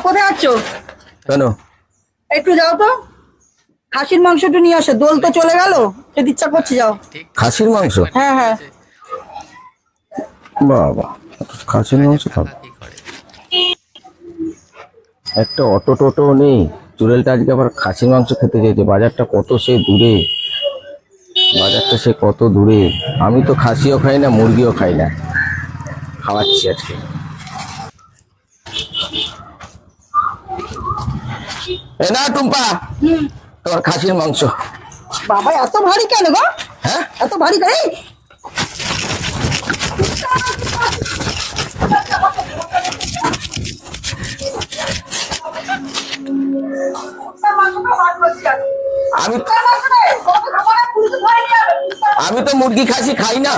কোথায় যাচ্ছ? কেন? একটু যাও তো, খাসির মাংস একটু নিয়ে আসো। দোল তো চলে গেল, যদি ইচ্ছা করছে যাও। খাসির মাংস? হ্যাঁ হ্যাঁ। বাবা, খাসির মাংস খাবো? একটা অটো টোটো নেই, চুড়েলটা আজকে আবার খাসির মাংস খেতে চাইছে। বাজারটা কত সে দূরে, বাজারটা সে কত দূরে। আমি তো খাসিও খাই না, মুরগিও খাই না, খাওয়াচ্ছি আজকে। এ না টুম্পা, তোমার খাসির মাংস। বাবা এত ভারী কেন গো? হ্যাঁ, এত ভারী কেন? এই, আমি আমি তো মুরগি খাসি খাই না।